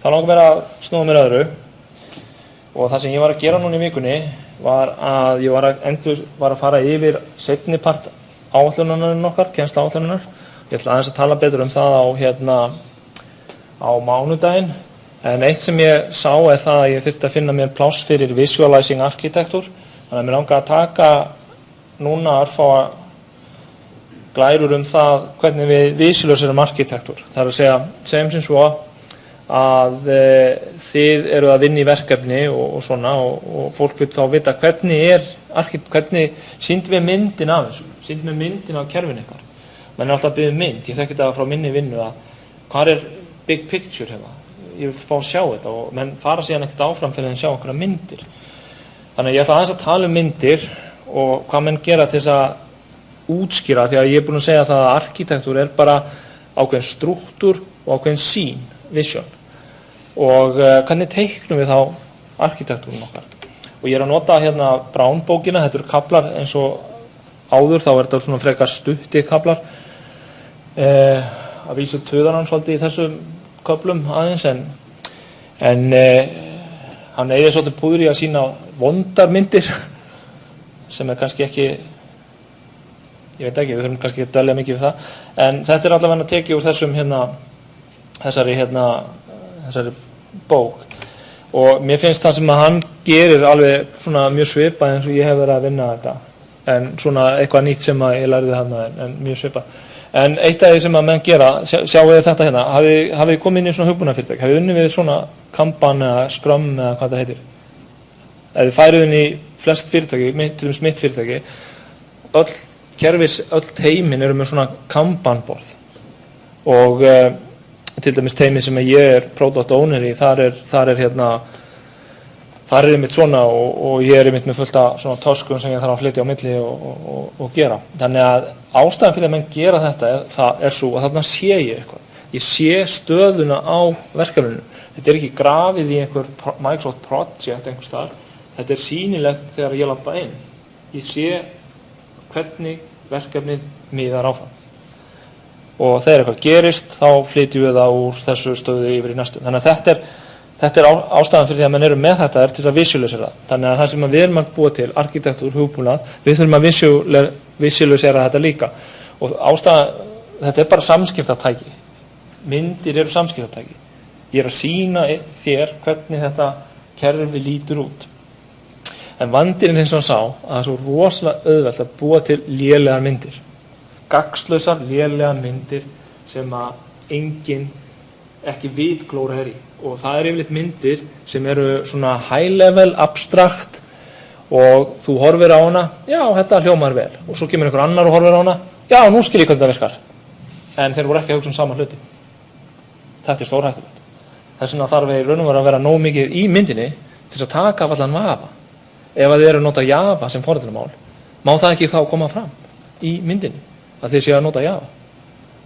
þá langar mér að snúa mér öðru og það sem ég var að gera núna í vikunni var að ég var að fara yfir seinni part áætlunarinnar okkar, kennsluáætlunarinnar. Ég ætla aðeins að tala betur um það á mánudaginn, en eitt sem ég sá það að ég þyrfti að finna mér pláss fyrir visualizing architecture, þannig að mér langar að taka núna örfáa glærur það hvernig við visualiserum architecture. Það er að segjum sem svo að þið eru að vinna í verkefni og svona og fólk vil þá vita hvernig sýndum við myndin af þessu, sýndum við myndin af kerfinu ykkar. Menn alltaf að byggja mynd, ég þekki þetta frá minni vinnu að hvað big picture hérna, ég vil fá að sjá þetta og menn fara síðan ekkert áfram fyrir að sjá einhverja myndir. Þannig að ég ætla aðeins að tala myndir og hvað menn gera til þess að útskýra, því að ég búin að segja það að arkitektúr bara ákveðin struktúr og ákveðin sýn, vision. Og hvernig teiknum við þá arkitektúrin okkar? Og ég að nota hérna Brown-bókina, þetta kaplar eins og áður, þá þetta svona frekar stuttir kaplar. Að vísu töðan hann svolítið í þessum köplum aðeins, en hann eigið svolítið púður í að sína vondar myndir, sem kannski ekki, ég veit ekki, við þurfum kannski að dvelja mikið við það, en þetta allavega að tekið úr þessari bók og mér finnst það sem að hann gerir alveg svona mjög svipað eins og ég hef verið að vinna þetta, en svona eitthvað nýtt sem að ég lærði þarna en mjög svipað. En eitt af því sem að menn gera, sjáu þið þetta hérna, hafið komið inn í svona hugbúnarfyrirtæki, hafið unnið við svona Kanban eða Scrum eða hvað það heitir. Ef þið færið inn í flest fyrirtæki, til dæmis mitt fyrirtæki, öll teimin eru með svona Kanban-borð og til dæmis teimi sem ég product owner í, þar er einmitt svona og ég einmitt með fullt af svona töskum sem ég þarf að flytja á milli og gera. Þannig að ástæðan fyrir að menn gera þetta er svo að þarna sé ég eitthvað. Ég sé stöðuna á verkefninu. Þetta er ekki grafið í einhver Microsoft project einhvers staðar. Þetta er sýnilegt þegar ég labba inn. Ég sé hvernig verkefnið miðar áfram. Og þegar eitthvað gerist, þá flytjum við það úr þessu stöðu yfir í næstu. Þannig að þetta er ástæðan fyrir því að menn eru með þetta til að visualisera. Þannig að það sem við erum að búa til, arkitektúr, hugbúnað, við þurfum að visualisera þetta líka. Og þetta er bara samskiptatæki. Myndir eru samskiptatæki. Ég að sýna þér hvernig þetta kerfi lítur út. En vandinn eins og hann sá að það er svo rosalega auðvelt að búa til lélegar myndir. Gagnslausar, lélegar myndir sem að enginn ekki vitglóra í. Og það yfirleitt myndir sem eru svona high level, abstrakt og þú horfir á hana, já, þetta hljómar vel. Og svo kemur einhver annar og horfir á hana, já, nú skil ég hvernig það virkar. En þeir voru ekki að hugsa sama hluti. Þetta er stórhættulegt. Þess vegna þarf í raun og veru að vera nóg mikið í myndinni til að taka af allan vafa. Ef að þið eru að nota Java sem forritunarmál, má það ekki þá koma fram í myndinni að þið séu að nota Java.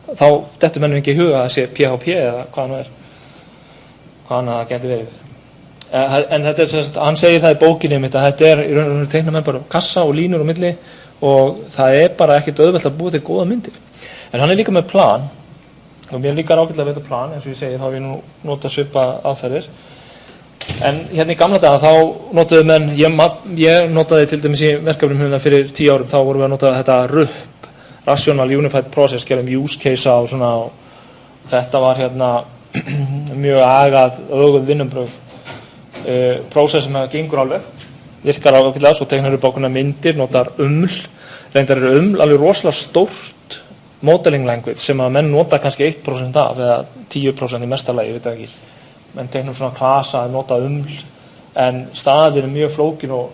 Þá dettur mennum ekki í huga að sé PHP eða hvað það hvað það geti verið. En þetta er, hann segir það í bókinni mitt að þetta er í raun og veru teikna menn bara kassa og línur á milli og það er bara ekkert auðvelt að búa til góða myndir. En hann er líka með plan og mér líka ágætlega að veita plan, eins og ég segi, þá hef ég nú notað svipa aðferðir. En hérna í gamla daga þá notuðu menn, ég notaði til dæmis í verkefnum hérna fyrir 10 árum, þá vorum við að nota þetta RUP, Rational Unified Process, gerðum use case og svona og þetta var hérna mjög agað, öguð vinnumbröð. Prósess sem gengur alveg, virkar ágætlega, svo teiknar upp ákveðnar myndir, notar reyndar eru alveg rosalega stórt modeling language sem að menn nota kannski 1% af eða 10% í mesta lagi, ég veit ekki. Menn teiknum svona klasa að nota en staðin er mjög flókin og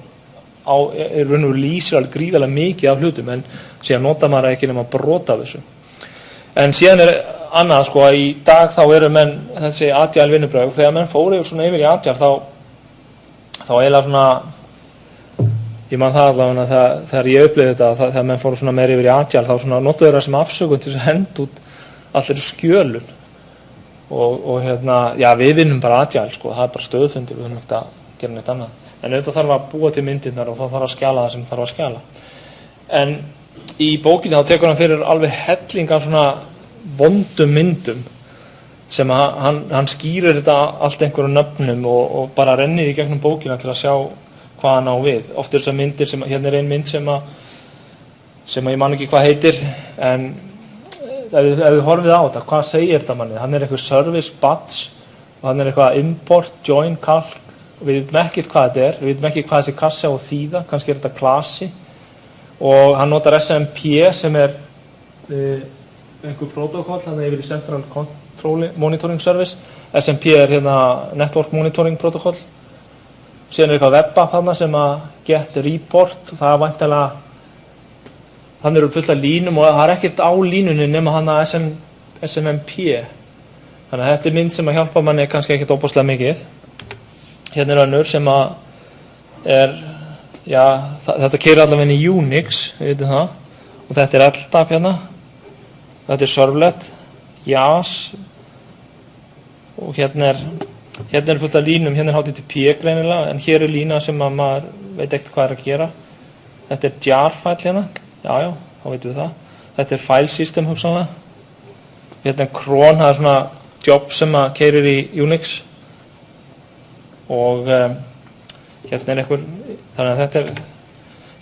raun og lýsir alveg gríðarlega mikið af hlutum, en síðan nota maður ekki nema brota af þessu. En síðan er annað, sko, að í dag þá eru menn þessi agile vinnubrögð, þegar menn fóru svona yfir í agile þá eiginlega svona, ég man það allavega þegar ég upplifði þetta, þegar menn fóru svona meira yfir í agile, þá svona notuðu þeirra sem afsökun til að henda út allir skjölun. Og hérna, já, við vinnum bara agile, sko, það er bara stöðfundir, við vinnum ekkert að gera neitt annað. En auðvitað þarf að búa til myndirnar og þá þarf að skjala það sem þarf að skjala. En í bókinni þá tekur hann fyrir alveg helling af svona vondum myndum sem hann skýrir þetta allt einhverjum nöfnum og bara rennir í gegnum bókina til að sjá hvað hann á við. Oft þessar myndir sem, hérna ein mynd sem ég man ekki hvað heitir, en ef við horfið á þetta, hvað segir þetta manni? Hann eitthvað service batch og hann eitthvað import, join, calc, og við veitum ekkert hvað þetta við veitum ekki hvað þessi kassi á að þýða, kannski þetta klasi, og hann notar SMP sem einhver protokoll, þannig yfir í Central Control Monitoring Service. SMP hérna Network Monitoring Protocol. Síðan eitthvað web-app þarna sem að get report, og það væntanlega, hann fullt af línum og það ekkert á línunni nema hann að SMMP. Þannig að þetta mynd sem að hjálpa manni kannski ekkert óbúslega mikið. Hérna önnur sem að þetta keyrir allavega inn í Unix, við veitum það, og þetta LDAP hérna, þetta servlet, JAS, og hérna fullt af línum, hérna HTTP greinilega, en hér lína sem að maður veit ekkert hvað að gera. Þetta jar-file hérna, já, þá veitum við það. Þetta file system hugsanlega. Hérna cron, það svona job sem að keyrir í Unix, og hérna einhver, þannig að þetta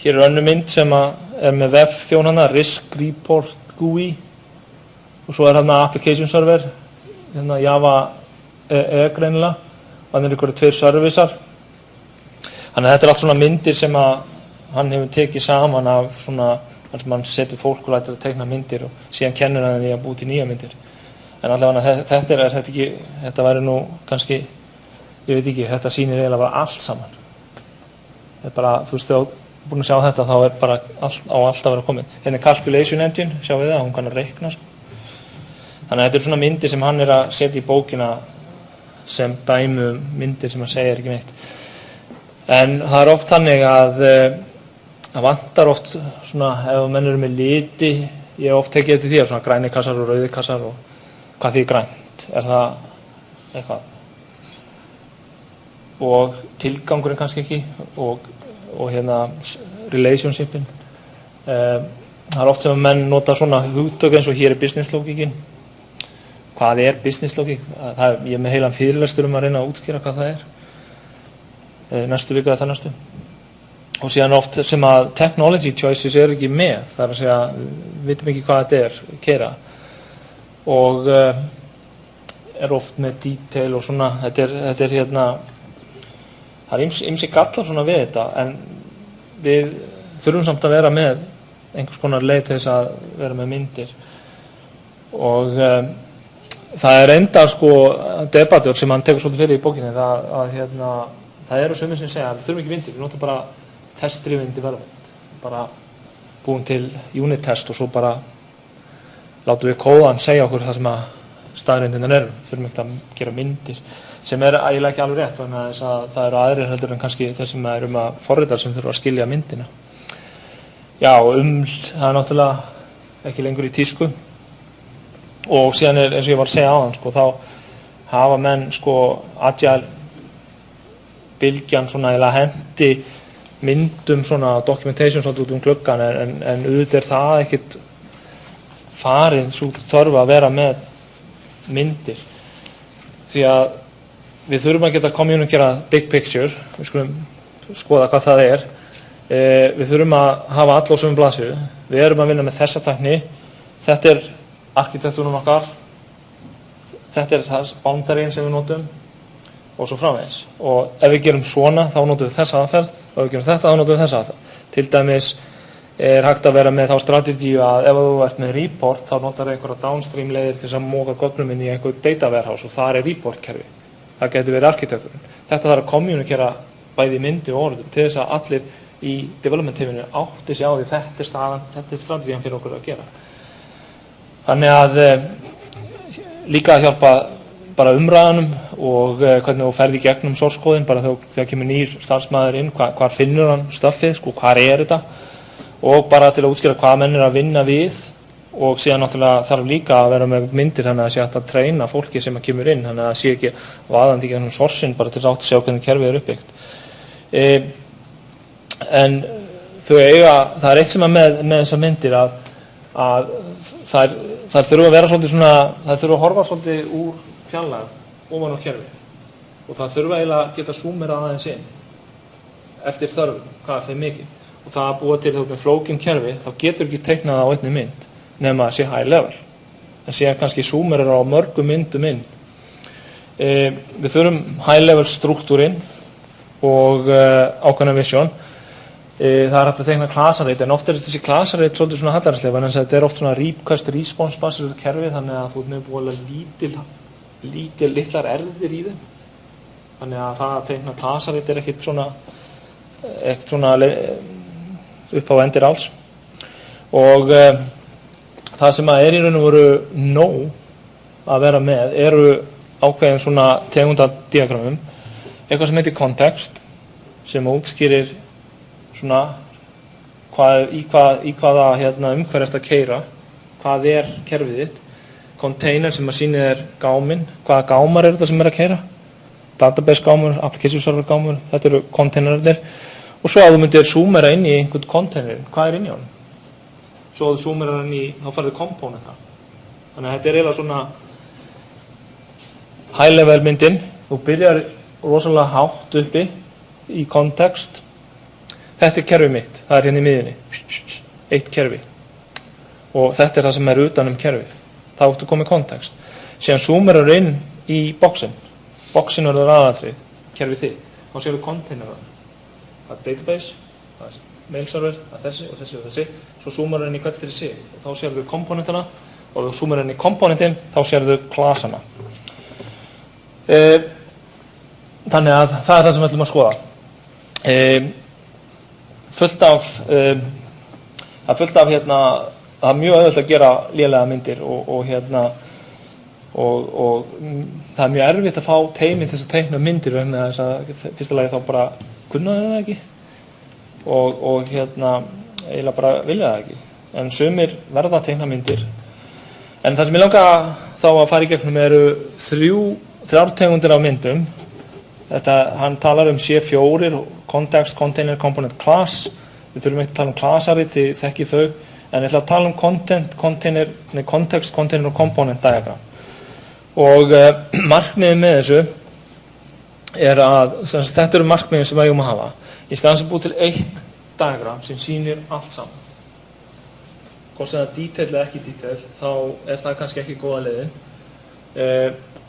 hér önnur mynd sem að með vefþjón hana, risk report GUI, og svo hérna application server, hérna Java greinilega, og þannig einhverju 2 servisar. Þannig að þetta allt svona myndir sem að hann hefur tekið saman af svona, þar sem hann setur fólk og lætur að teikna myndir og síðan kennir hann því að búi til nýja myndir. En allavega þetta væri nú kannski, ég veit ekki, þetta sýnir eiginlega bara allt saman. Þetta bara, þú veist, þegar þú búin að sjá þetta, þá bara allt að vera komið. Hérna calculation engine, sjáum við það, hún kann að reikna. Þannig að þetta svona myndir sem hann að setja í bókina sem dæmi myndir sem hann segir ekki neitt. En það oft þannig að það vantar oft svona, ef menn eru með liti, ég oft tekið eftir því að svona græni kassar og rauði kassar og hvað því grænt, það eitthvað? Og tilgangurinn kannski ekki, og hérna relationshipin. Það oft sem menn nota svona hugtök eins og hér business logíkin. Hvað business logík? Ég með heilan fyrirlestur að reyna að útskýra hvað það næstu viku eða það næstu. Og síðan oft sem að technology choices ekki með, það að segja, við vitum ekki hvað þetta keyra. Og oft með detail og svona, þetta hérna, það ýmsi gallar svona við þetta, en við þurfum samt að vera með einhvers konar leið til þess að vera með myndir. Og það enda sko debatur sem hann tekur svolítið fyrir í bókinni, það sumir sem segja að við þurfum ekki myndir, við notum bara test-driven development, bara búin til unit test og svo bara látum við kóðan segja okkur það sem að staðreyndirnar við þurfum ekki að gera myndir, sem eiginlega ekki alveg rétt, þannig að það eru aðrir heldur en kannski þeir sem að forritar sem þurfa að skilja myndina. Já, það náttúrulega ekki lengur í tísku, og síðan eins og ég var að segja áðan, sko, þá hafa menn sko agile bylgjan svona eða hendi myndum svona documentation svona út gluggan, en auðvitað það ekkert farin svo þörf að vera með myndir, því að við þurfum að geta kommunikera big picture, við skulum skoða hvað það við þurfum að hafa alla á sömu blaðsíðu, við erum að vinna með þessa tækni, þetta arkitektúrinn okkar, þetta það boundaryin sem við notum og svo framvegis, og ef við gerum svona þá notum við þessa aðferð, og ef við gerum þetta þá notum við þessa aðferð. Til dæmis hægt að vera með þá strategíu að ef þú ert með report þá notar einhverja downstream leiðir til þess að móka gögnum inn í einhver data warehouse og þar report kerfi. Það getur verið arkitektúrinn. Þetta þarf að kommunikera bæði myndi og orðum til þess að allir í development teaminu átti sig á því þetta staðan, þetta strategían fyrir okkur að gera. Þannig að líka að hjálpa bara umræðanum og hvernig þú ferði gegnum source code-in, bara þegar kemur nýr starfsmaður inn, hvar finnur hann stuffið, sko, hvar þetta, og bara til að útskýra hvað menn að vinna við, og síðan náttúrulega þarf líka að vera með myndir þannig að sé hægt að treyna fólki sem að kemur inn, þannig að sé ekki vaðandi í gegnum source-in bara til að átt að sjá hvernig kerfið uppbyggt. En það eitt sem að með þessar myndir að þær þurfa að vera svolítið svona, þær þurfa að horfa svolítið úr fjarlægð ofan á kerfi og það þurfa eiginlega að geta súmerað aðeins inn eftir þörfum, hvað er fyrir mikið og það að búa til með flókin kerfi þá getur ekki teiknað á einni mynd nema að sé high level en síðan kannski súmerar á mörgum myndum inn. Við þurfum high level struktúrin og ákveðna vision. Það er hægt að teikna klasareit en oft þessi klasareit svolítið svona hallaræslega en þetta oft svona request response basið kerfi þannig að þú með búið litlar erðir í þeim þannig að það að teikna klasareit ekkert svona upp á endir alls og það sem að í raun og veru nóg að vera með eru ákveðin svona tegundadiagramum eitthvað sem heitir kontekst sem útskýrir svona í hvaða umhverf ertu að keyra hvað er kerfið þitt container sem að sýnir þér gáminn hvaða gámar eru þetta sem að keyra database gámur, application server gámur þetta eru containerarnir og svo að þú myndir zoomera inn í einhvern container hvað er inn í honum svo að þú zoomerar inn í, þá farið komponenta þannig að þetta er eiginlega svona high level myndin þú byrjar rosalega hátt uppi í kontekst þetta er kerfið mitt, það er hérna í miðjunni eitt kerfi og þetta er það sem er utan kerfið þá áttu komið kontekst síðan zoomerar inn í boxin verður aðatrið, kerfið þitt þá séu við containerar það er database, það er mail server það er þessi og þessi og þessi svo zoomerar inn í hvert fyrir sig og þá séu við komponentana og þú zoomerar inn í komponentin þá séu við klasana þannig að það er það sem við ætlum að skoða fullt af það er mjög auðvelt að gera lélega myndir og það er mjög erfitt að fá teymi til þess að teikna myndir vegna þess að fyrsta lagi þá bara kunnaði það ekki og eiginlega bara vilja það ekki en sumir verða að teikna myndir en það sem ég langa þá að fara í gegnum eru þrjár tegundir af myndum þetta, hann talar C4 context, container, component, class við þurfum ekki að tala klasari því þekki þau en ég ætla að tala context, container og component diagram og markmiðið með þessu er að þetta eru markmiðin sem við eigum að hafa í staðan sem búið til eitt diagram sem sýnir allt saman hvort sem það er detail eða ekki detail þá er það kannski ekki góða leiðin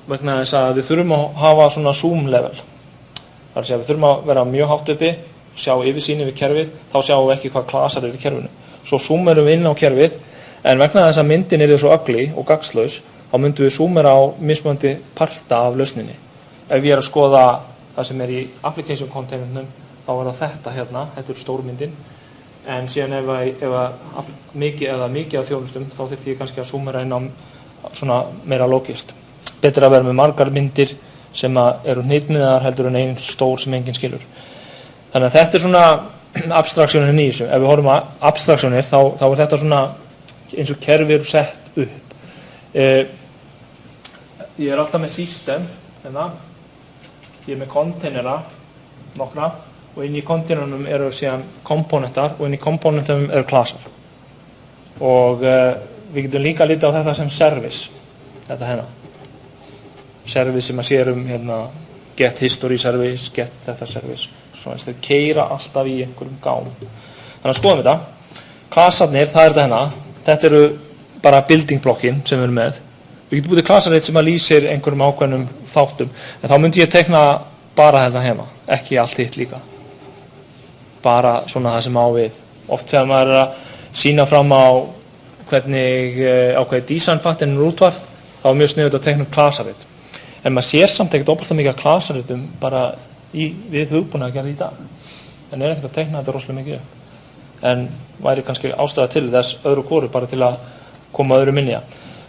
vegna þess að við þurfum að hafa svona zoom level þar að segja við þurfum að vera mjög hátt uppi sjá yfirsýn yfir kerfið þá sjáum við ekki hvað klasar eru í kerfinu svo zoomerum við inn á kerfið en vegna þess að myndin er svo ugly og gagnslaus þá myndum við zoomera á mismunandi parta af lausninni ef ég er að skoða það sem er í application containernum þá er það þetta hérna, þetta er stórmyndin en síðan ef mikið af þjónustum þá þurfti ég kannski að zoomera inn á svona meira logist betur að vera með margar myndir sem eru hnitmiðar heldur en einn stór sem enginn skilur þannig að þetta er svona abstraksjónin í þessu ef við horfum að abstraksjónir þá er þetta svona eins og kerfi eru sett upp ég er alltaf með system hérna ég er með containera nokkra og inn í containernum eru síðan komponentar og inn í komponentum eru klasar og við getum líka litið á þetta sem service þetta hérna service sem að sér hérna get history service, get þetta service svona þess að keyra alltaf í einhverjum gám þannig að skoðum þetta klasarnir, það er þetta hérna þetta eru bara building blokkin sem við erum með við getum búið klasareit sem að lýsir einhverjum ákveðnum þáttum en þá myndi ég teikna bara þetta hérna ekki allt hitt líka bara svona það sem á við oft þegar maður er að sína fram á hvernig ákveðið design pattern er útvart þá er mjög sniðugt að teikna klasareit en maður sér samt ekkert óbærslega mikið af klasareitum bara við hugbúna að gera í dag en er ekkert að teikna þetta rosalega mikið en væri kannski ástæða til þess öðru hvoru bara til að koma öðru minni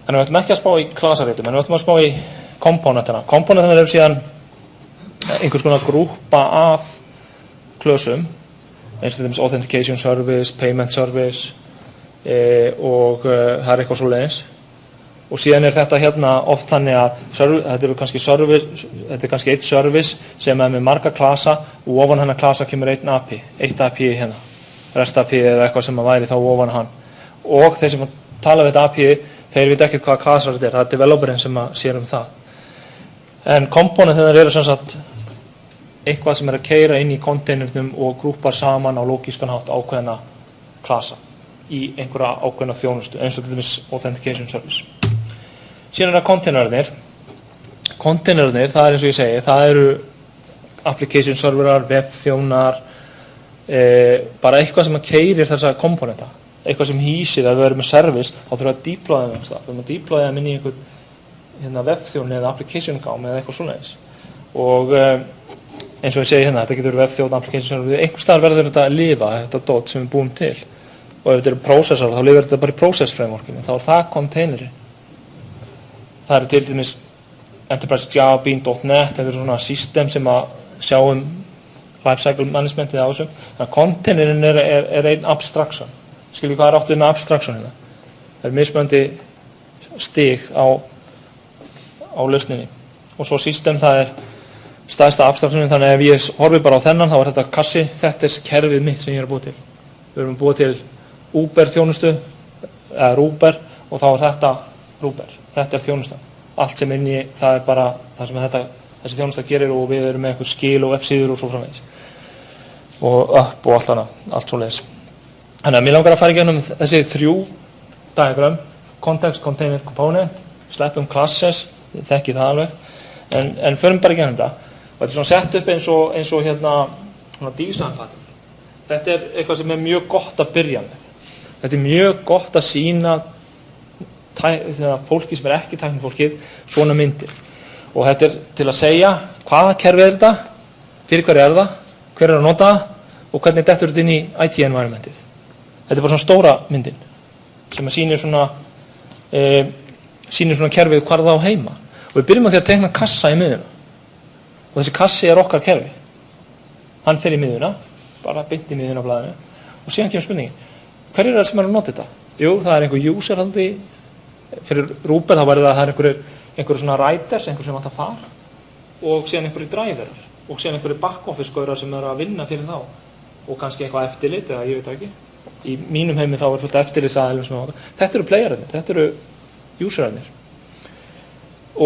þannig við ætlum ekki að spá í klasareitum en við ætlum að spá í komponentina eru síðan einhvers konar grúpa af klösum eins og til dæmis authentication service, payment service og það er eitthvað svoleiðis og síðan er þetta hérna oft þannig að þetta er kannski eitt service sem er með marga klasa og ofan hennar klasa kemur eitt API hérna, REST API eða eitthvað sem að væri þá ofan hann og þeir sem tala við þetta API þeir veit ekkert hvaða klasar þetta er, það er developerinn sem að sér það En komponentirnar eru sem sagt eitthvað sem að keyra inn í containernum og grúpar saman á lógískan hátt ákveðna klasa í einhverja ákveðna þjónustu, eins og til dæmis authentication service. Síðan það containerarnir. Containerarnir, það eins og ég segi, það eru application serverar, webþjónar, bara eitthvað sem að keyrir þessa komponenta, eitthvað sem hýsir að við erum með service, þá þurfum við að deploya þeim við erum að deploya þeim inn í einhvern webþjón eða application gám eða eitthvað svoleiðis. Og eins og ég segi þetta getur verið webþjón, application server, einhvers staðar verður þetta að lifa, þetta dot sem við búum til. Og ef þetta eru processor, þá lifir þetta bara í process frameworkinu, þá það containeri. Það eru til dæmis Enterprise Java Bean.net, þetta eru svona system sem að sjá lifecycle managementið á þessum. Þannig að containerin er ein abstraction. Skiljið hvað áttu með abstraction hérna? Það er mismunandi stig á lausninni. Og svo system, það er stærsta abstraktionin, þannig að ef ég horfi bara á þennan, þá er þetta kassi, þetta er kerfið mitt sem ég er að búa til. Við erum búið til Uber þjónustu, eða Ruber, og þá er þetta Ruber. Þetta er þjónusta. Allt sem inn í, það er bara það sem þessi þjónusta gerir og við erum með eitthvað skil og websíður og svo framvegis. Og upp og allt annað, allt svoleiðis. Þannig að mér langar að fara í gegnum þessi 3 diagram, context, container, component, sleppum classes, þekki það alveg, en förum bara í gegnum þetta. Og þetta er svona sett upp eins og hérna design pattern. Þetta er eitthvað sem er mjög gott að byrja með. Þetta er mjög gott að sýna fólki sem er ekki tæknifólkið svona myndir. Og þetta er til að segja hvaða kerfi er þetta, fyrir hverju er það, hver er að nota það og hvernig dettur þetta inn í IT environmentið. Þetta er bara svona stóra myndin sem að sýnir svona kerfið hvar það á heima. Og við byrjum á því að teikna kassa í miðjuna. Og þessi kassi er okkar kerfi. Hann fer í miðjuna, bara beint í miðjuna á blaðinu. Og síðan kemur spurningin, hver er það sem er að nota þetta? Jú, það er einhver user haldi. Fyrir Ruber þá væri það einhverju svona writers, einhverju sem vantar far og síðan einhverju driverar og síðan einhverju back-office gaurar sem eru að vinna fyrir þá og kannski eitthvað eftirlit eða ég veit ekki. Í mínum heimi þá er fullt eftirlitsaðilum sem ákvæm. Þetta eru playerarnir, þetta eru userarnir.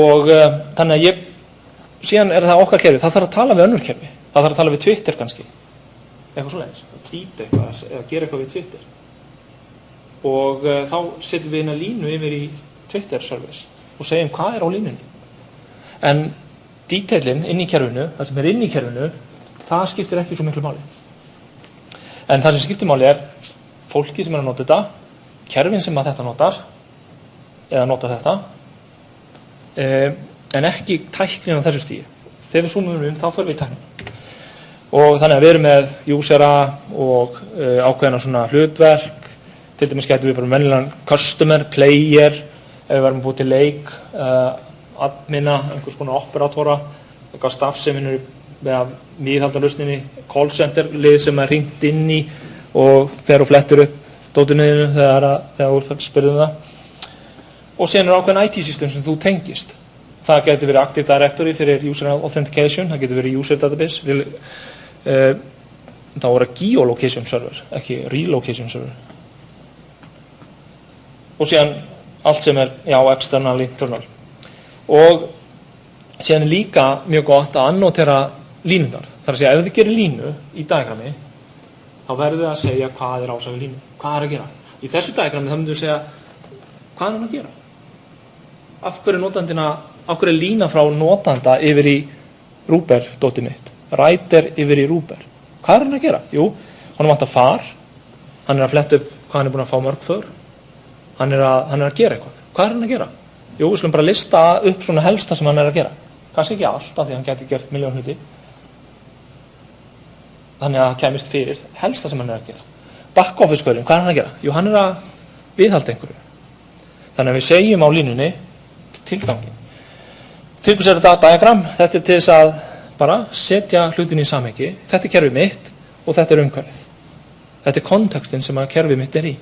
Og þannig að síðan er það okkar kerfi, það þarf að tala við önnur kerfi. Það þarf að tala við Twitter kannski. Eitthvað svoleiðis, að tweeta eitthvað eða gera eitthvað við Twitter. Og þá setjum við inn að línu yfir í Twitter service og segjum hvað er á línunni. En detailin inn í kerfinu, það sem er inn í kerfinu, það skiptir ekki svo miklu máli. En það sem skiptir máli er fólki sem er að nota þetta, kerfin sem að þetta notar, eða nota þetta, en ekki tæknin á þessu stíi. Þegar við zoomum inn, þá förum við í tæknin. Og þannig að við erum með usera og ákveðna svona hlutverk. Til dæmis getum við bara venjulegan customer, player, ef við varum búið til leik, admina, einhvers konar operatora, eitthvað staff sem er með að viðhalda lausninni, call center lið sem er hringt inn í og fer og flettur upp dótinuðinu þegar þú spyrðum það. Og síðan er ákveðin IT-system sem þú tengist. Það getur verið Active Directory fyrir user authentication, það getur verið user database, þá er það geolocation server, ekki relocation server. Og síðan allt sem er external, internal. Og síðan er líka mjög gott að annotera línundar. Það er að segja, ef þið gerir línu í diagrammi, þá verður þið að segja hvað er ásæðu línu, hvað er að gera. Í þessu diagrammi þá myndir við segja, hvað er hann að gera? Af hverju er lína frá notanda yfir í Ruber.dotið mitt, writer yfir í Ruber. Hvað er hann að gera? Jú, hann vantar far, hann er að fletta upp hvað hann er búin að fá mörg för. Hann er að gera eitthvað. Hvað er hann að gera? Jú, við skulum bara lista upp svona helsta sem hann er að gera. Kannski ekki allt, af því hann geti gert milljón hluti. Þannig að það kemist fyrir helsta sem hann er að gera. Back-office-gaurinn, hvað er hann að gera? Jú, hann er að viðhalda einhverju. Þannig að við segjum á línunni tilgangin. Til hvers er þetta diagram? Þetta er til þess að bara setja hlutin í samhengi. Þetta er kerfið mitt og þetta er umhverfið. Þetta er kontekstin sem að kerfið mitt er í.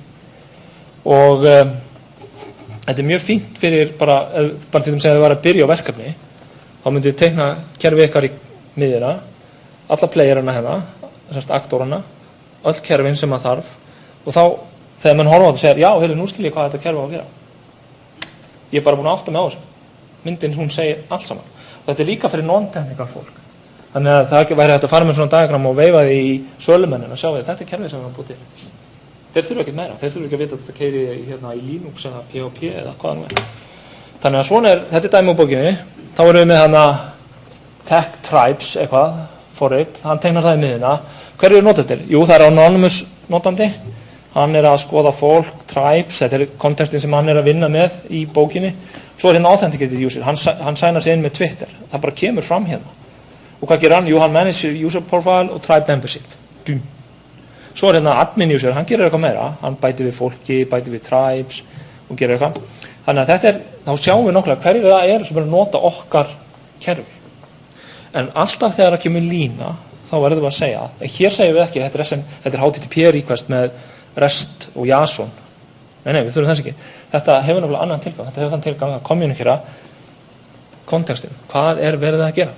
Og þetta er mjög fínt fyrir bara til þess að þið var að byrja á verkefni, þá myndið þið teikna kerfi ykkar í miðjuna, alla playerana hérna, þessast aktorana, öll kerfin sem að þarf, og þá þegar mann horfa á þetta og segir, já, heilu, nú skil ég hvað þetta kerfi á að gera. Ég er bara búin að átta mig á þessu. Myndin, hún segir allt saman. Þetta líka fyrir non-technical fólk. Þannig að það væri hægt að fara með svona diagram og veifa því í sölumennin og sjá við þetta kerfið sem við erum búið til. Þeir þurfa ekki meira, þeir þurfa ekki að vita að þetta keyri í Linux eða PHP eða hvað það er. Þannig að svona þetta dæmi úr bókinni. Þá erum við með hana Tech Tribes eitthvað, forrit, hann tegnar það í miðuna. Hverju notendur? Jú, það anonymous notandi. Hann að skoða fólk, tribes, þetta kontekstin sem hann að vinna með í bókinni. Svo hérna authenticated user, hann sænar sig inn með Twitter. Það bara kemur fram hérna. Og hvað gerir hann? Jú, hann manager user profile og tribe membership. Dum. Svo hérna admin user, hann gerir eitthvað meira. Hann bætir við fólki, bætir við tribes og gerir eitthvað. Þannig að þetta þá sjáum við nokkla hverju það sem að nota okkar kerfi. En alltaf þegar það kemur lína, þá verðum við að segja, hér segjum við ekki, þetta HTTP request með REST og JSON. Nei, við þurfum þess ekki. Þetta hefur náttúrulega annan tilgang. Þetta hefur þann tilgang að kommunikera kontekstin. Hvað verið að gera?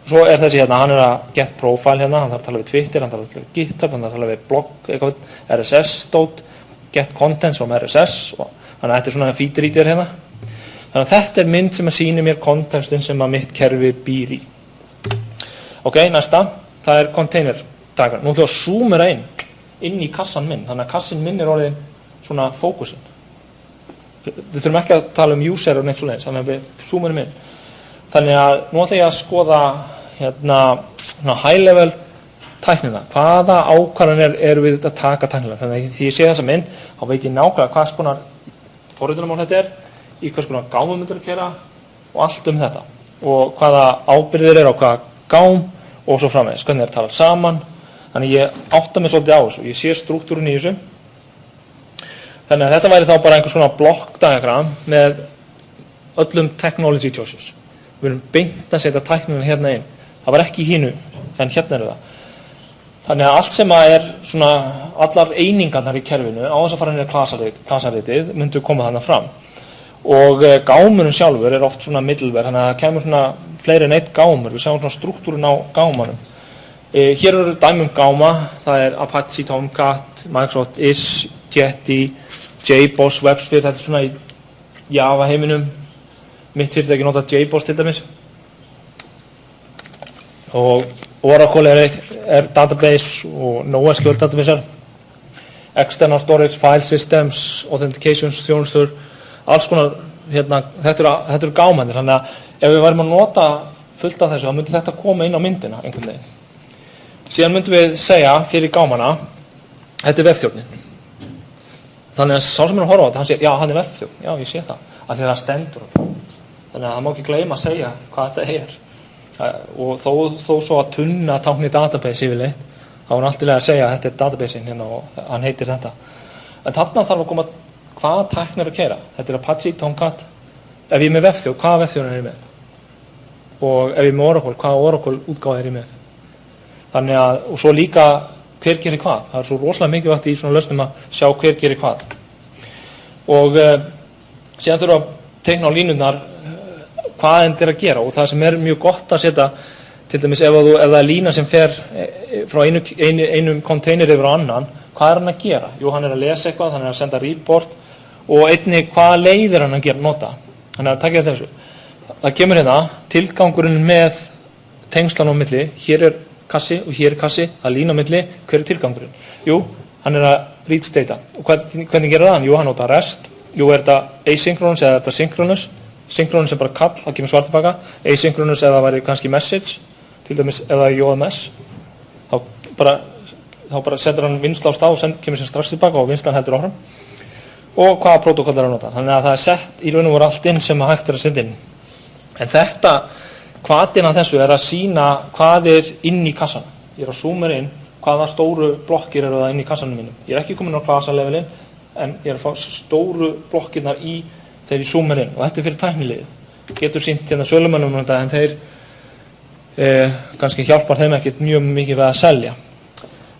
Svo þessi hérna, hann að get profile hérna, hann þarf að tala við Twitter, hann þarf að tala við GitHub, hann þarf að tala við blog, eitthvað, RSS stótt, get content som RSS, þannig að þetta svona feed reader hérna. Þannig að þetta mynd sem að sýni mér kontekstin sem að mitt kerfi býr í. Ok, næsta, það container diagram. Nú ætlum við að zoomera inn í kassan minn, þannig að kassin minn orðin svona fókusin. Við þurfum ekki að tala user og neitt svo leiðis, þannig að við zoomerum inn. Þannig að nú ætla ég að skoða hérna high level tæknina. Hvaða ákvarðanir eru við að taka tæknilega? Þannig að því ég sé þessa mynd, þá veit ég nákvæmlega hvað skonar forritunarmál þetta í hvers konar gámum myndir að keyra og allt þetta. Og hvaða ábyrgðir á hvaða gám og svo framvegis, hvernig tala saman. Þannig ég átta mig svolítið á þessu og ég sé struktúrun í þessu. Þannig að þetta væri þá bara einhvers konar blokkdiagram með öllum technology choices. Við erum beint að setja tæknina hérna inn. Það var ekki hínu, en hérna það. Þannig að allt sem svona allar einingarnar í kerfinu á þess að fara niður klasaritið myndu koma þarna fram. Og gámurinn sjálfur oft svona middleware, þannig að það kemur svona fleiri en eitt gámur. Við sjáum svona struktúrun á gámanum. Hér eru dæmum gáma, það Apache, Tomcat, Microsoft Ish, Jetty, JBoss, WebSphere, þetta svona í Java heiminum. Mitt fyrirtæki nota JBoss til dæmis. Og Oracle database og NoSQL databasear. External storage, file systems, authentications, þjónustur, alls konar, hérna, þetta eru gámennir, þannig að ef við værum að nota fullt af þessu, þá myndi þetta koma inn á myndina einhvern veginn. Síðan myndum við segja fyrir gámana, þetta vefþjónnin. Þannig að sá sem að horfa á þetta, hann segir, já, hann vefþjón, já, ég sé það, af því það stendur á það. Þannig að það má ekki gleyma að segja hvað þetta og þó svo að tunna tákni database yfirleitt, þá er alltilega að segja að þetta databaseinn hérna og hann heitir þetta. En þarna þarf að koma hvaða tæknir að keyra. Þetta Apache, Tomcat. Ef ég með vefþjón, hvaða vefþjón ég með? Og ef ég með Oracle, hvaða Oracle útgáfa ég með? Þannig að, og svo líka hver gerir hvað. Það svo rosalega mikilvægt í svona lausnum að sjá hver gerir hvað. Og síðan þurfa að teikna á línurnar hvað enn að gera og það sem mjög gott að setja, til dæmis ef það lína sem fer frá einum container yfir á annan, hvað hann að gera? Jú, hann að lesa eitthvað, hann að senda report og einnig hvaða leiðir hann að nota. Þannig að takk ég þessu. Það kemur hérna tilgangurinn með tengslan á milli, hér kassi og hér kassi, að lína á milli, hver tilgangurinn? Jú, hann að read data. Og hvernig gerir það? Jú, hann nota REST. Jú, þetta asynchronous eða þetta synchronous? Synchronous bara kall, það kemur svar tilbaka. Asynchronous eða væri kannski message, til dæmis eða JMS. Þá bara setur hann vinnsla á stað og kemur sér strax tilbaka og vinslan heldur áfram. Og hvaða protokoll að nota. Þannig að það sett í raun og veru allt inn sem hægt að senda inn. En þetta, hvatinn af þessu að sýna hvað inn í kassan. Ég að zooma inn hvaða stóru blokkir eru það inn í kassanum mínum. Ég ekki komin á klasalevelin, en ég að fá stóru blokkirnar í þegar ég zoomar inn. Og þetta fyrir tæknilegið. Getur sýnt hérna sölumönnum en þeir kannski hjálpar þeim ekkert mjög mikið við að selja.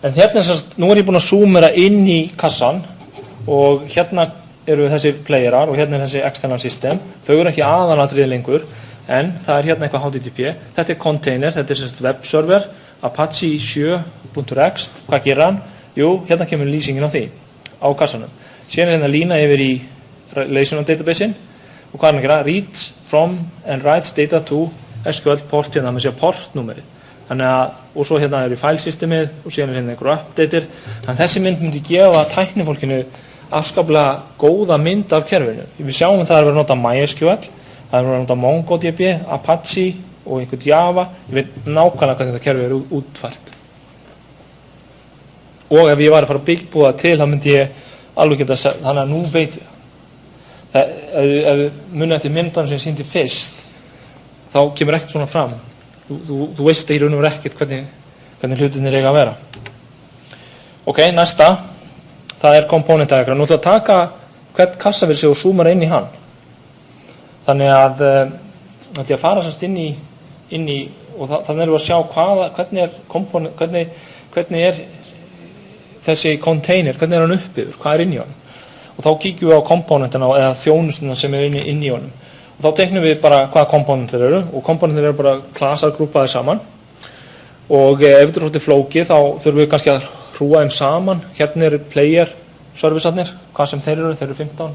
En hérna nú ég búin að zoomera inn í kassan og hérna eru þessir playerar og hérna þessi external system. Þau eru ekki aðalatriði lengur, en það hérna eitthvað HTTP. Þetta container, þetta web server, Apache 7.x. Hvað gerir hann? Jú, hérna kemur lýsingin á því, á kassanum. Síðan hérna lína yfir í relational database-in og hvað hann að gera? Reads from and writes data to SQL port hérna með sér portnúmerið. Þannig að, og svo hérna í fælsystemið og síðan hérna einhver updater. Þannig að þessi mynd myndi gefa tæknifólkinu afskaplega góða mynd af kerfinu. Við sjáum það verið að nota MySQL, það verið að nota MongoDB, Apache og einhvern Java. Ég veit nákvæmlega hvernig þetta kerfi útfært. Og ef ég var að fara að búa til, þá myndi ég alveg geta sagt, þannig að nú veit ég það. Ef við munum eftir myndan sem ég sýndi fyrst, þá kemur ekkert svona fram. Þú veist í raun og veru ekkert hvernig hlutirnir eiga að vera. Ok, næsta, það component diagram. Nú ætlum að taka hvern kassavirsi og zoomar inn í hann. Þannig að að fara sannst inn í og þannig erum við að sjá hvernig er þessi container, hvernig hann uppbyggður, hvað inn í honum. Og þá kíkjum við á komponentina eða þjónustuna sem inn í honum. Og þá teiknum við bara hvaða komponentir eru og komponentir eru bara klasar grúpaðir saman. Og ef þetta er svolítið flókið þá þurfum við kannski að hrúa þeim saman. Hérna eru player servicearnir, hvað sem þeir eru 15.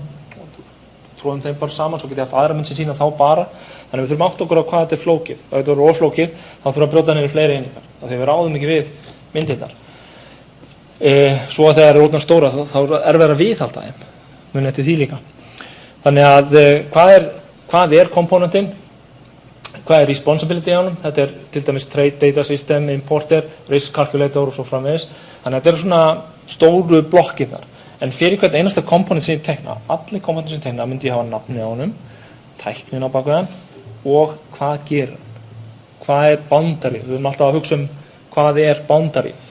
Tróðum þeim bara saman, svo getið haft aðra mynd sem sína þá bara. Þannig við þurfum átt okkur á hvað þetta er flókið. Ef þetta eru oflókið, þá þurfum að brjóta niður fleiri einingar. Þegar við ráðum ekki við myndirnar. Svo að þegar það eru orðnar stóra, þá er verið að viðhalda þeim. Muni eftir því líka. Þannig að hvað er komponentinn? Hvað er responsibility á honum? Þetta er til dæmis trade data system, importer, risk calculator og svo framvegis. Þannig að þetta eru svona stóru blokkirnar. En fyrir hvern einasta komponent sem ég tekna, allir komponentir sem ég tekna, myndi ég hafa nafni á honum, tæknin á baku hann og hvað gerir hann? Hvað er boundaryð? Við erum alltaf að hugsa hvað er boundaryð.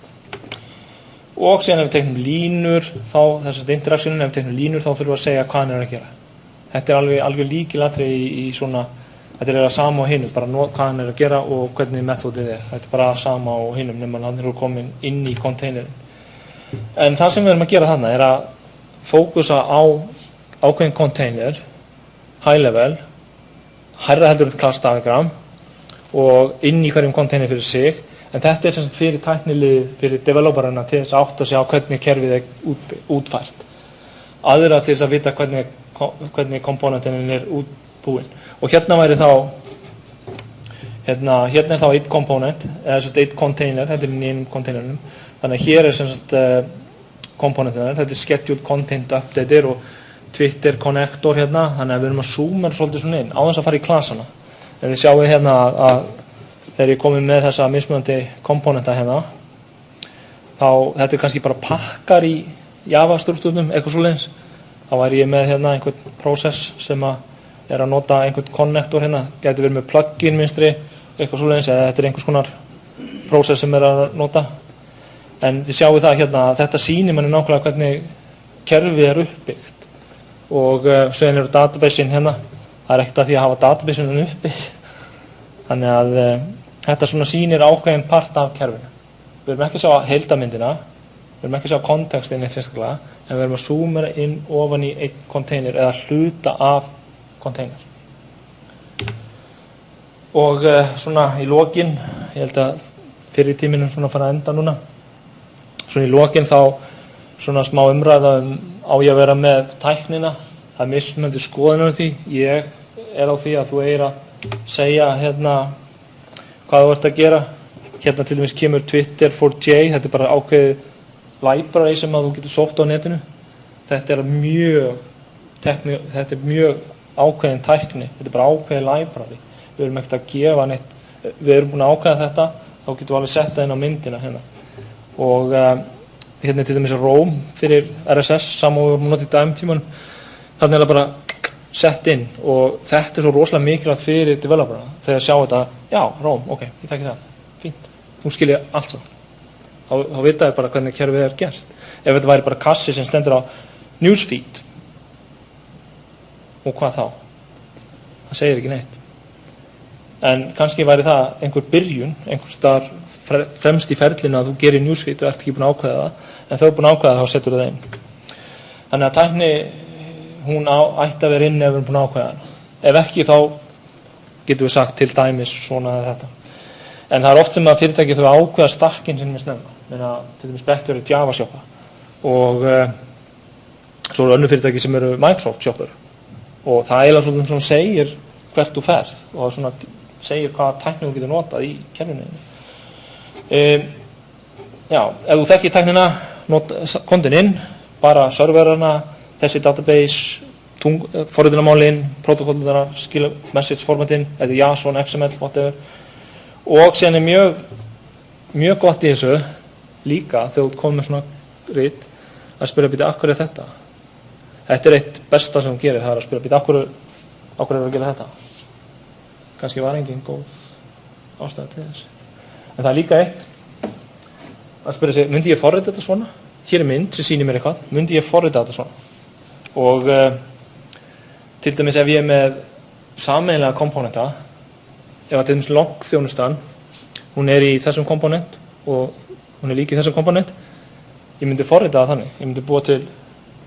Og síðan ef við teknum línur, þessast interaktionin, ef við teknum línur, þá þurfum við að segja hvað hann er að gera. Þetta er alveg líkilatriði í svona, þetta er sama á hinum, bara hvað hann er að gera og hvernig methodið er. Þetta er bara sama á hinum, nema hann er komin inn í containerin. En það sem við erum að gera þarna er að fókusa á ákveðin container, high level, hærra heldur class diagram og inn í hverjum container fyrir sig. En þetta er sem sagt fyrir tæknilið, fyrir developerina til þess að átta sig á hvernig kerfið er útfært. Aðra til þess að vita hvernig komponentin er útbúin. Og hérna væri þá, hérna er þá eitt komponent, eða sem sagt eitt container, þetta er í einum containerinum. Þannig að hér er sem sagt komponentinar, þetta er scheduled content updater og Twitter connector hérna, þannig að við erum að zooma svolítið svona inn, á þess að fara í klasana. En við sjáum hérna að þegar ég komið með þessa mismunandi komponenta hérna, þá þetta er kannski bara pakkar í Java struktúrnum, eitthvað svoleiðis. Þá væri ég með hérna einhvern process sem er að nota einhvern connector hérna, gæti verið með plugin vinstri, eitthvað svoleiðis, eða þetta er einhvers konar process sem er að nota. En þið sjáu það hérna að þetta sýnir manni nákvæmlega hvernig kerfið er uppbyggt. Og svo eru databasein hérna, það er ekkert að því að hafa databasein uppi. Þannig að þetta svona sýnir ákveðin part af kerfinu. Við erum ekki að sjá heildamyndina, við erum ekki að sjá kontekstin eitt sérstaklega, en við erum að zooma inn ofan í einn container eða hluta af container. Og svona í lokin, ég held að fyrir tíminum svona fara að enda núna, svona í lokin þá svona smá umræða á ég að vera með tæknina, það er mismunandi skoðunar því, ég er á því að þú eigir að segja hérna hvað þú ert að gera. Hérna til dæmis kemur Twitter for J, þetta er bara ákveðið library sem að þú getur sótt á netinu. Þetta er mjög ákveðin tækni, þetta er bara ákveðið library. Við erum ekkert að gefa neitt, við erum búin að ákveða þetta, þá getum við alveg sett það inn á myndina hérna. Og hérna til dæmis Rome fyrir RSS, saman við vorum að nota í dæmtímanum, þannig er það bara sett inn og þetta er svo rosalega mikilvægt fyrir developerna þegar sjá þetta, já, Rome, ok, ég þekki það, fínt, nú skil ég allt svo. Þá vita ég bara hvernig kerfið er gert. Ef þetta væri bara kassi sem stendur á newsfeed, og hvað þá? Það segir ekki neitt. En kannski væri það einhver byrjun, einhver staðar fremst í ferlinu að þú gerir newsfeed og ert ekki búin að ákveða það, en þau er búin að ákveða það, þá setur það inn. Þannig að tækni, hún ætti að vera inn ef við erum búin að ákveða hana. Ef ekki, þá getum við sagt til dæmis svona þetta. En það er oft sem að fyrirtæki þau ákveða stakkin sem við snemma. Meina, til dæmis Bector er Java shoppa og svo eru önnur fyrirtæki sem eru Microsoft shoppar og það eiginlega svona segir hvert þú ferð og svona segir hvaða tækni þú getur notað í kerfinu. Já, ef þú þekkir tæknina, komdu inn, bara serverana, þessi database, forritunarmálin, protokollurnar, message formatin, eða JSON, XML, whatever. Og sen mjög gott í þessu líka þegar þú komið með svona rit að spyrja býta, af hverju þetta? Þetta eitt besta sem hún gerir, það að spyrja býta, af hverju að gera þetta? Kannski var engin góð ástæða til þess. En það líka eitt að spyrja sig, myndi ég forrita þetta svona? Hér mynd sem sýnir mér eitthvað, myndi ég forrita þetta svona? Og til dæmis ef ég með sameiginlega komponenta, ef að til dæmis log-þjónustan, hún í þessum komponent og hún líka í þessum komponent, ég myndi forrita það þannig, ég myndi búa til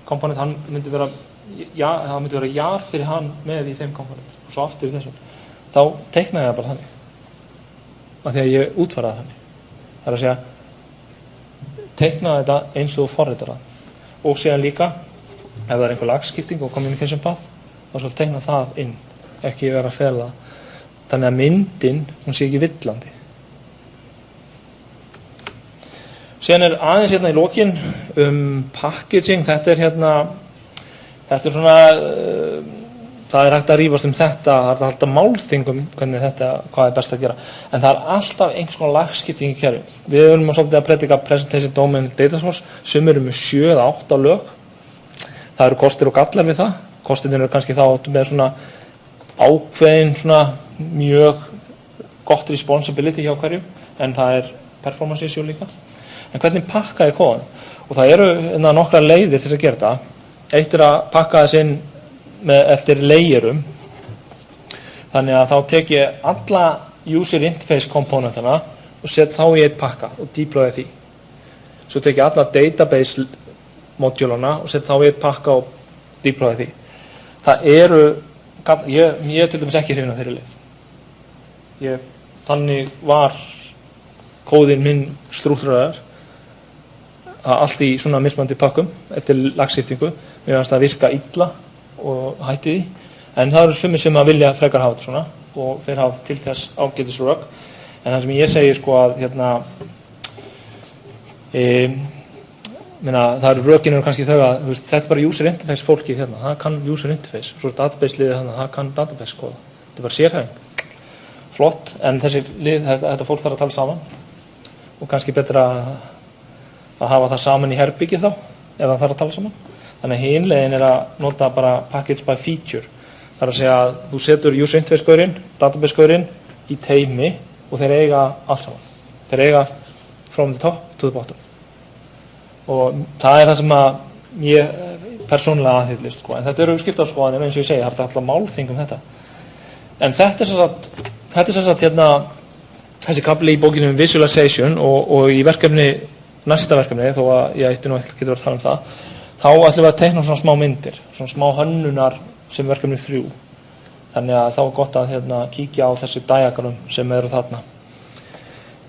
komponent, hann myndi vera það myndi vera jar fyrir hann með í þeim komponent og svo aftur í þessum. Þá teiknaði það bara þannig, af því að ég útfæraði þannig. Það að segja, teiknaði þetta eins og þú forritar það. Og síðan líka, ef það einhver lagskipting og communication path, þá skal teikna það inn, ekki vera að fela það. Þannig að myndin, hún sé ekki villandi. Síðan aðeins hérna í lokin packaging, þetta er svona, það hægt að rífast þetta, það hægt að halda málþingum hvað best að gera, en það alltaf einhvers konar lagskipting í kerfi. Við erum svolítið að predika presentation domain data source, sem með 7 eða 8 lög. Það eru kostir og gallar við það. Kostirnir eru kannski þá með svona ákveðin, svona mjög gott responsibility hjá hverju, en það performance issue líka. En hvernig pakka ég kóðan? Og það eru nokkra leiðir til að gera það. Eitt að pakka þess inn eftir layerum. Þannig að þá tek ég alla user interface komponentana og set þá í eitt pakka og deploya því. Svo tek ég alla database modulana og set þá í eitt pakka og deploya því. Það eru, ég til dæmis ekki hrifinn af þeirri leið. Þannig var kóðinn minn strúktúraður, allt í svona mismunandi pakkum eftir lagskiptingu. Mér fannst það virka illa og hætti því, en það eru sumir sem að vilja frekar hafa þetta svona og þeir hafa til þess ágætis rök. En það sem ég segi sko að það eru rökin kannski þau að þetta bara user interface fólki það kann user interface, svo database liðið það kann database kóða, þetta bara sérhæfing. Flott, en þetta fólk þarf að tala saman og kannski betra að hafa það saman í herbyggi þá, ef það þarf að tala saman. Þannig að hin leiðin að nota bara package by feature. Það að segja að þú setur user interface-gaurinn, database-gaurinn í teymi og þeir eiga allt saman. Þeir eiga from the top to the bottom. Og það það sem að ég persónulega aðhyllist, sko. En þetta eru skiptarskoðanir, eins og ég segi, það er alltaf málþing þetta. En þetta sem sagt þessi kafli í bókinu visualization og í næsta verkefni, þó að ég ætti ekki verið að tala það, þá ætlum við að teikna svona smá myndir, svona smá hönnunar sem verkefni 3. Þannig að þá gott að kíkja á þessi diagram sem eru þarna.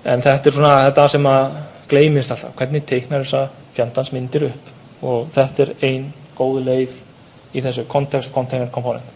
En þetta svona þetta sem að gleymist alltaf, hvernig teiknar þessa fjandans myndir upp. Og þetta ein góð leið í þessu context container component.